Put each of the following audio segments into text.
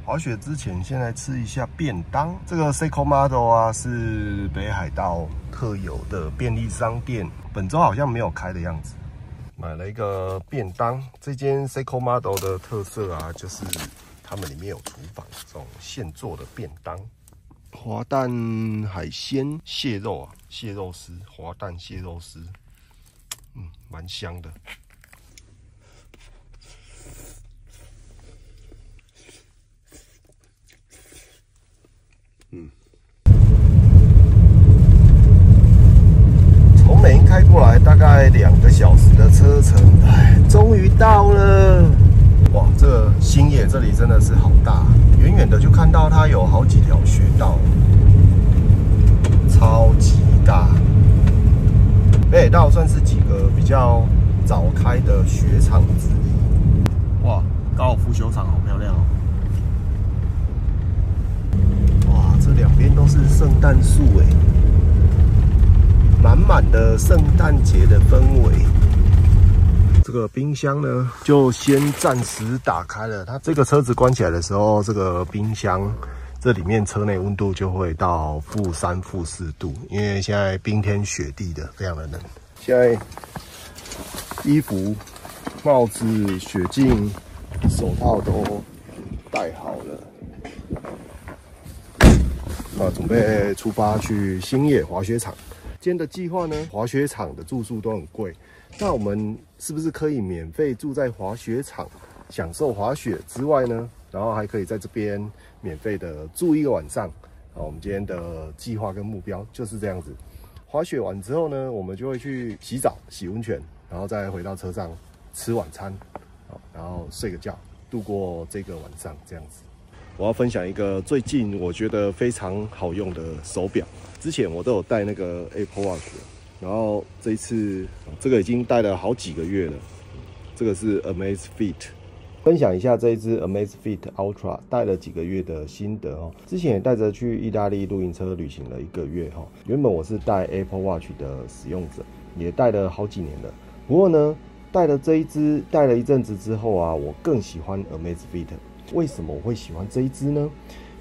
滑雪之前，先来吃一下便当。这个 Seiko Model 啊，是北海道特有的便利商店，本周好像没有开的样子。买了一个便当，这间 Seiko Model 的特色啊，就是他们里面有厨房这种现做的便当。滑蛋海鲜蟹肉啊，蟹肉丝，滑蛋蟹肉丝，蛮香的。从美英开过来大概2个小时的车程，终于到了。哇，这个新野这里真的是好大，远远的就看到它有好几条雪道，超级大。北海道算是几个比较早开的雪场之一。哇，高尔夫球场好漂亮哦！哇，这两边都是圣诞树哎，满满的圣诞节的氛围。这个冰箱呢，就先暂时打开了。它这个车子关起来的时候，这个冰箱这里面车内温度就会到-3、-4度，因为现在冰天雪地的，非常的冷。现在衣服、帽子、雪镜、手套都戴好了，准备出发去新野滑雪场。今天的计划呢，滑雪场的住宿都很贵，那我们是不是可以免费住在滑雪场，享受滑雪之外呢？然后还可以在这边免费的住1个晚上。好，我们今天的计划跟目标就是这样子。滑雪完之后呢，我们就会去洗澡、洗温泉，然后再回到车上吃晚餐，然后睡个觉，度过这个晚上这样子。我要分享一个最近我觉得非常好用的手表。之前我都有戴那个 Apple Watch， 然后这一次这个已经戴了好几个月了。这个是 Amazfit， 分享一下这一支 Amazfit Ultra 戴了几个月的心得哦。之前也带着去意大利露营车旅行了1个月哈。原本我是戴 Apple Watch 的使用者，也戴了好几年了。不过呢，戴了这一支戴了一阵子之后啊，我更喜欢 Amazfit。为什么我会喜欢这一支呢？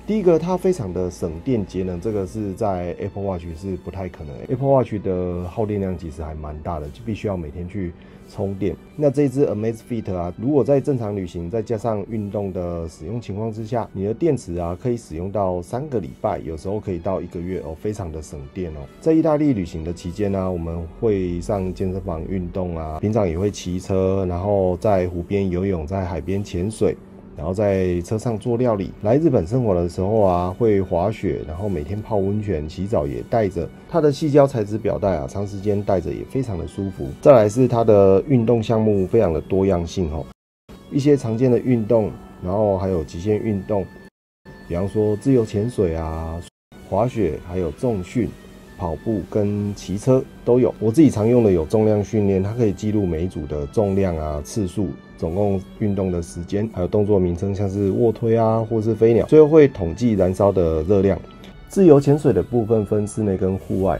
第一个，它非常的省电节能，这个是在 Apple Watch 是不太可能。Apple Watch 的耗电量其实还蛮大的，就必须要每天去充电。那这一支 Amazfit 啊，如果在正常旅行再加上运动的使用情况之下，你的电池啊可以使用到3个礼拜，有时候可以到1个月哦，非常的省电哦。在意大利旅行的期间呢，我们会上健身房运动啊，平常也会骑车，然后在湖边游泳，在海边潜水。然后在车上做料理。来日本生活的时候啊，会滑雪，然后每天泡温泉、洗澡也带着。它的矽胶材质表带啊，长时间戴着也非常的舒服。再来是它的运动项目非常的多样性哦，一些常见的运动，然后还有极限运动，比方说自由潜水啊、滑雪，还有重训。跑步跟骑车都有，我自己常用的有重量训练，它可以记录每一组的重量啊、次数、总共运动的时间，还有动作名称，像是卧推啊或是飞鸟，最后会统计燃烧的热量。自由潜水的部分分室内跟户外，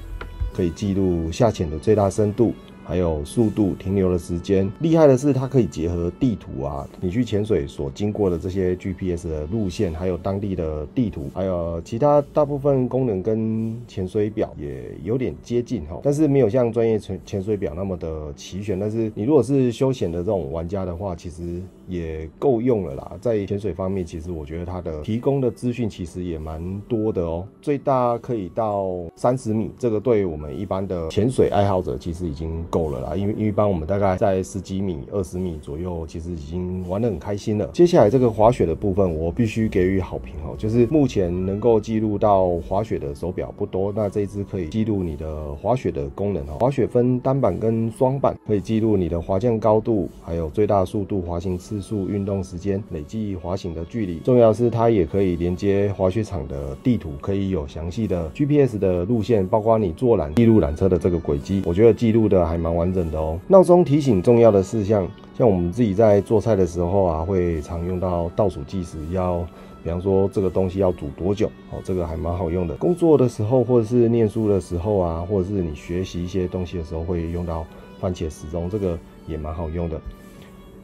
可以记录下潜的最大深度。还有速度、停留的时间。厉害的是，它可以结合地图啊，你去潜水所经过的这些 GPS 的路线，还有当地的地图，还有其他大部分功能跟潜水表也有点接近哈，但是没有像专业潜水表那么的齐全。但是你如果是休闲的这种玩家的话，其实也够用了啦。在潜水方面，其实我觉得它的提供的资讯其实也蛮多的哦，最大可以到30米，这个对我们一般的潜水爱好者其实已经够了啦，因为一般我们大概在10几米、20米左右，其实已经玩得很开心了。接下来这个滑雪的部分，我必须给予好评哦，就是目前能够记录到滑雪的手表不多，那这一支可以记录你的滑雪的功能哦。滑雪分单板跟双板，可以记录你的滑降高度，还有最大速度、滑行次数、运动时间、累计滑行的距离。重要的是它也可以连接滑雪场的地图，可以有详细的 GPS 的路线，包括你坐缆记录缆车的这个轨迹，我觉得记录的还蛮完整的哦。闹钟提醒重要的事项，像我们自己在做菜的时候啊，会常用到倒数计时，比方说这个东西要煮多久哦，这个还蛮好用的。工作的时候或者是念书的时候啊，或者是你学习一些东西的时候，会用到番茄时钟，这个也蛮好用的。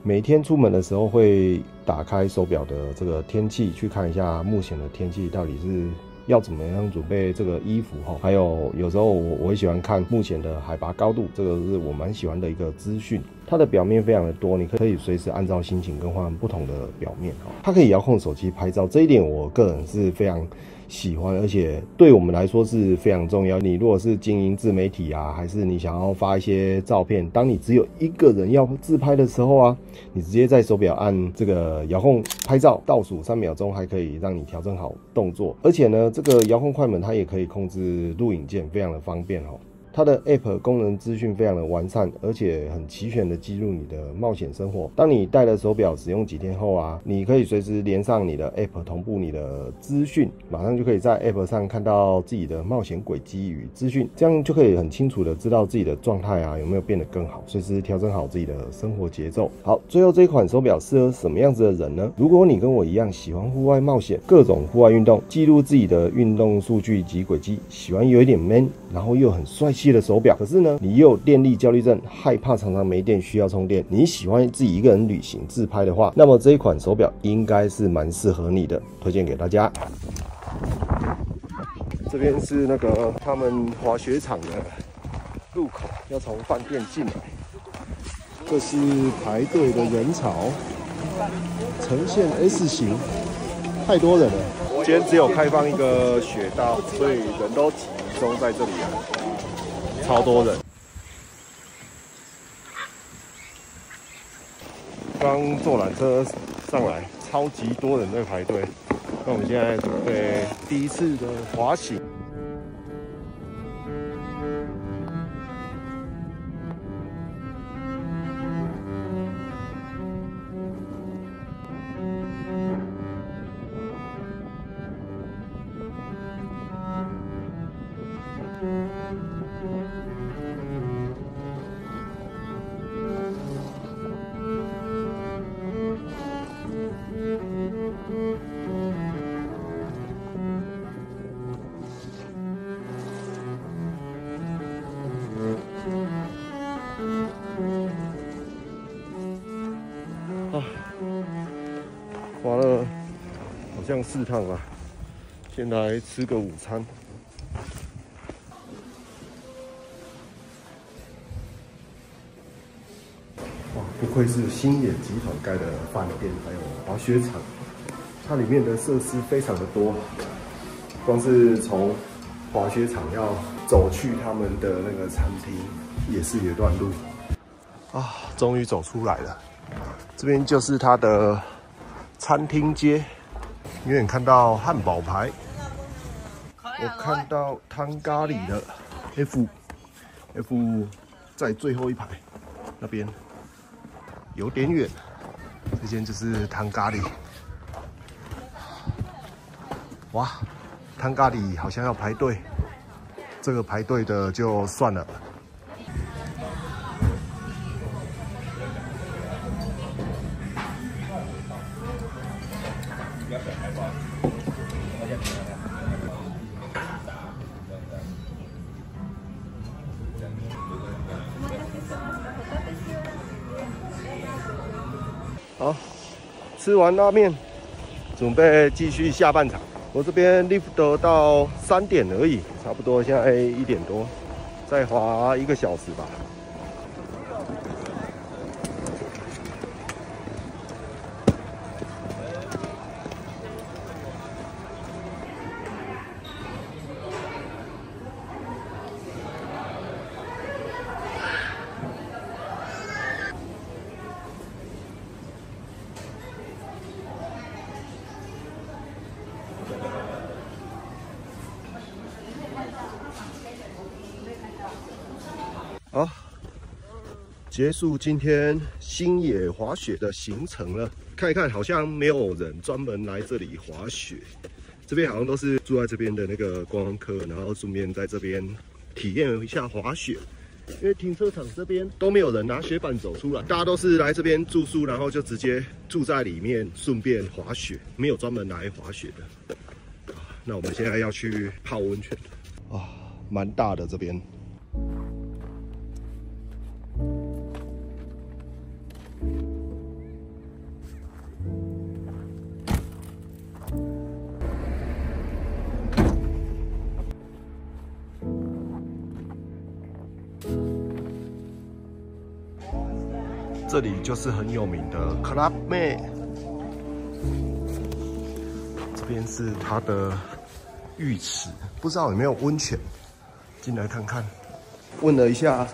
每天出门的时候会打开手表的这个天气，去看一下目前的天气到底是要怎么样准备这个衣服哈。还有时候我会喜欢看目前的海拔高度，这个是我蛮喜欢的一个资讯。它的表面非常的多，你可以随时按照心情更换不同的表面哈。它可以遥控手机拍照，这一点我个人是非常喜欢，而且对我们来说是非常重要。你如果是经营自媒体啊，还是你想要发一些照片，当你只有一个人要自拍的时候啊，你直接在手表按这个遥控拍照，倒数3秒钟，还可以让你调整好动作。而且呢，这个遥控快门它也可以控制录影键，非常的方便哦。它的 App 功能资讯非常的完善，而且很齐全的记录你的冒险生活。当你戴了手表使用几天后啊，你可以随时连上你的 App 同步你的资讯，马上就可以在 App 上看到自己的冒险轨迹与资讯，这样就可以很清楚的知道自己的状态啊有没有变得更好，随时调整好自己的生活节奏。好，最后这一款手表适合什么样子的人呢？如果你跟我一样喜欢户外冒险，各种户外运动，记录自己的运动数据及轨迹，喜欢有一点 man， 然后又很帅气的手表，可是呢，你又有电力焦虑症，害怕常常没电需要充电，你喜欢自己一个人旅行自拍的话，那么这一款手表应该是蛮适合你的，推荐给大家。这边是那个他们滑雪场的入口，要从饭店进来。这是排队的人潮，呈现 S 型，太多人了。今天只有开放一个雪道，所以人都集中在这里啊，超多人。刚坐缆车上来，超级多人在排队。那我们现在准备第一次的滑行。滑了好像4趟吧，先来吃个午餐。哇，不愧是星野集团盖的饭店，还有滑雪场，它里面的设施非常的多。光是从滑雪场要走去他们的那个餐厅，也是一段路啊。终于走出来了，这边就是它的餐厅街。远远看到汉堡排，我看到汤咖喱的 F 在最后一排那边，有点远。这间就是汤咖喱。哇，汤咖喱好像要排队，这个排队的就算了。好，吃完拉面，准备继续下半场。我这边 lift 到3点而已，差不多现在1点多，再滑1个小时吧。好，结束今天星野滑雪的行程了。看一看，好像没有人专门来这里滑雪，这边好像都是住在这边的那个观光客，然后顺便在这边体验一下滑雪。因为停车场这边都没有人拿雪板走出来，大家都是来这边住宿，然后就直接住在里面，顺便滑雪，没有专门来滑雪的。那我们现在要去泡温泉啊，蛮大的这边。这里就是很有名的 Club Med， 这边是它的浴池，不知道有没有温泉，进来看看。问了一下，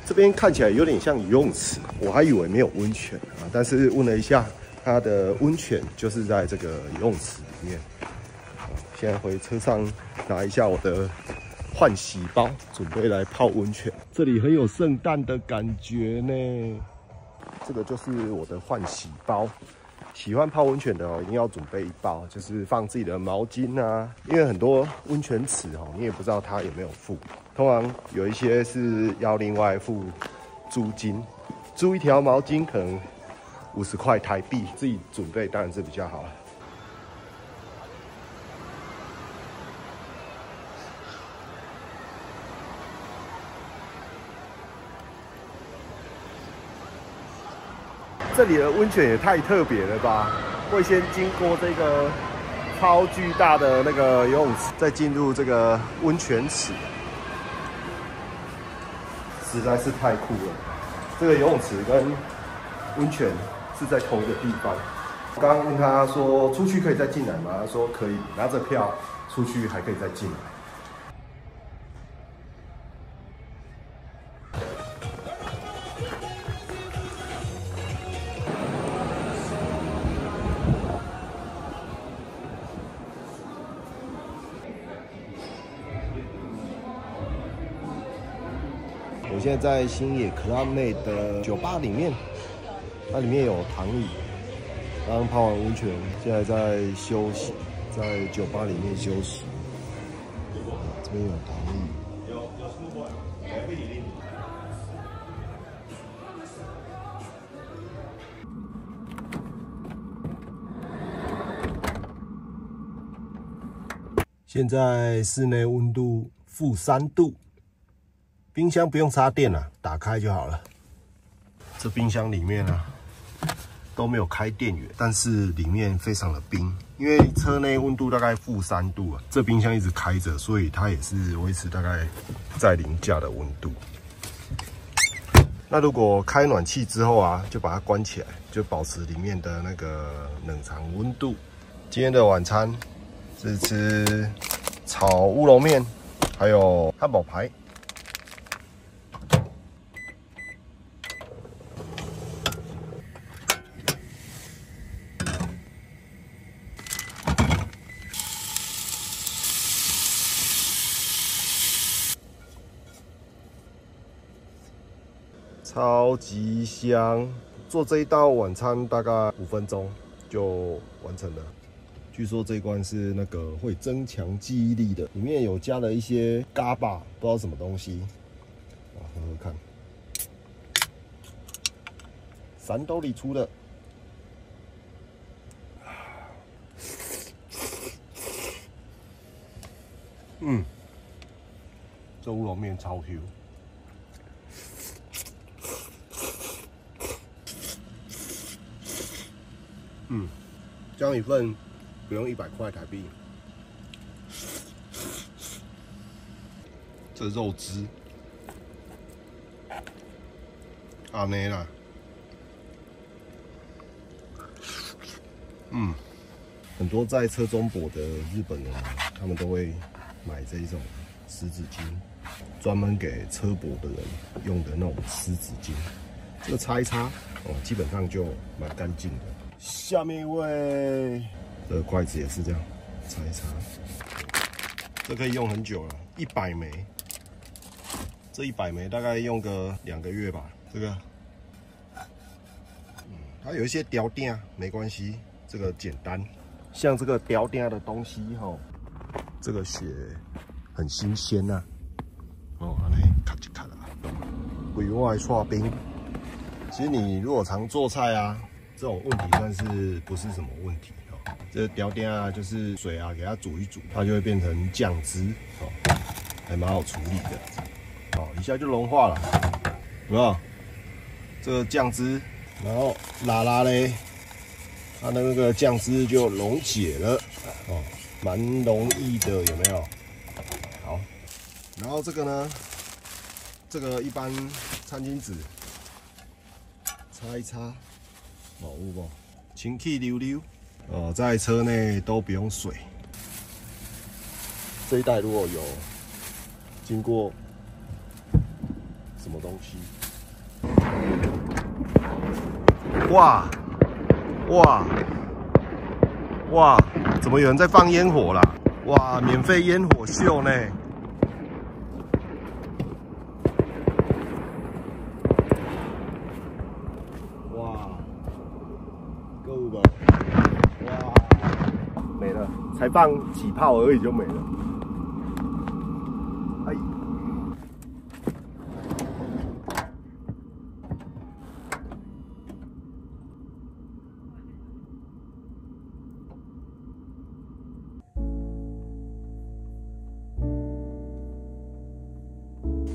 这边看起来有点像游泳池，我还以为没有温泉啊，但是问了一下，它的温泉就是在这个游泳池里面。现在回车上拿一下我的换洗包，准备来泡温泉。这里很有圣诞的感觉呢。这个就是我的换洗包。喜欢泡温泉的一定要准备一包，就是放自己的毛巾啊。因为很多温泉池你也不知道它有没有附，通常有一些是要另外付租金，租一条毛巾可能50块台币，自己准备当然是比较好。这里的温泉也太特别了吧！会先经过这个超巨大的那个游泳池，再进入这个温泉池，实在是太酷了。这个游泳池跟温泉是在同一个地方。我刚刚问他说出去可以再进来吗？他说可以，拿着票出去还可以再进来。我现在在新野 Club Med 的酒吧里面，它里面有躺椅。刚泡完温泉，现在在休息，在酒吧里面休息。这边有躺椅。现在室内温度-3度。冰箱不用插电了，打开就好了。这冰箱里面都没有开电源，但是里面非常的冰，因为车内温度大概-3度啊。这冰箱一直开着，所以它也是维持大概在零下的温度。那如果开暖气之后就把它关起来，就保持里面的那个冷藏温度。今天的晚餐是吃炒乌龙面，还有汉堡排。超级香！做这一道晚餐大概5分钟就完成了。据说这一罐是那个会增强记忆力的，里面有加了一些嘎巴，不知道什么东西。喝喝看，三兜里出的。这乌龙面超 Q。这样一份不用100块台币。这肉汁，安内啦，很多在车中泊的日本人他们都会买这种湿纸巾，专门给车泊的人用的那种湿纸巾。这个擦一擦，基本上就蛮干净的。下面一位，这个筷子也是这样擦一擦，这可以用很久了，100枚。这100枚大概用个2个月吧。这个，它有一些雕钉，没关系，这个简单。像这个雕钉的东西这个血很新鲜呐。安尼咔一咔啦，规碗刷冰。其实你如果常做菜这种问题算是不是什么问题这雕钉就是水给它煮一煮，它就会变成酱汁还蛮好处理的。一下就融化了，有没有？这个酱汁，然后拉拉嘞，它的那个酱汁就溶解了，蛮容易的，有没有？好，然后这个呢，这个一般餐巾纸擦一擦，有无？清气溜溜。哦，在车内都不用水。这一带如果有经过什么东西，哇哇哇！怎么有人在放烟火啦？哇，免费烟火秀呢！哇，够吧？哇，没了，才放几炮而已就没了。哎。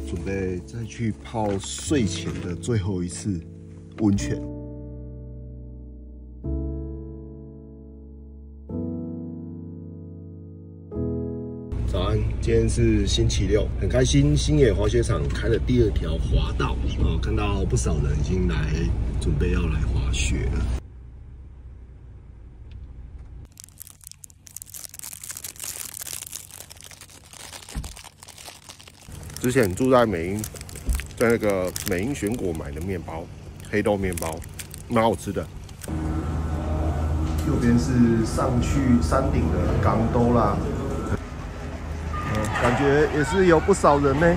准备再去泡睡前的最后一次温泉。早安，今天是星期六，很开心星野滑雪场开了第2条滑道哦，看到不少人已经来准备要来滑雪了。之前住在美英，在那个美英选果买的面包，黑豆面包，蛮好吃的。右边是上去山顶的港兜啦，感觉也是有不少人呢。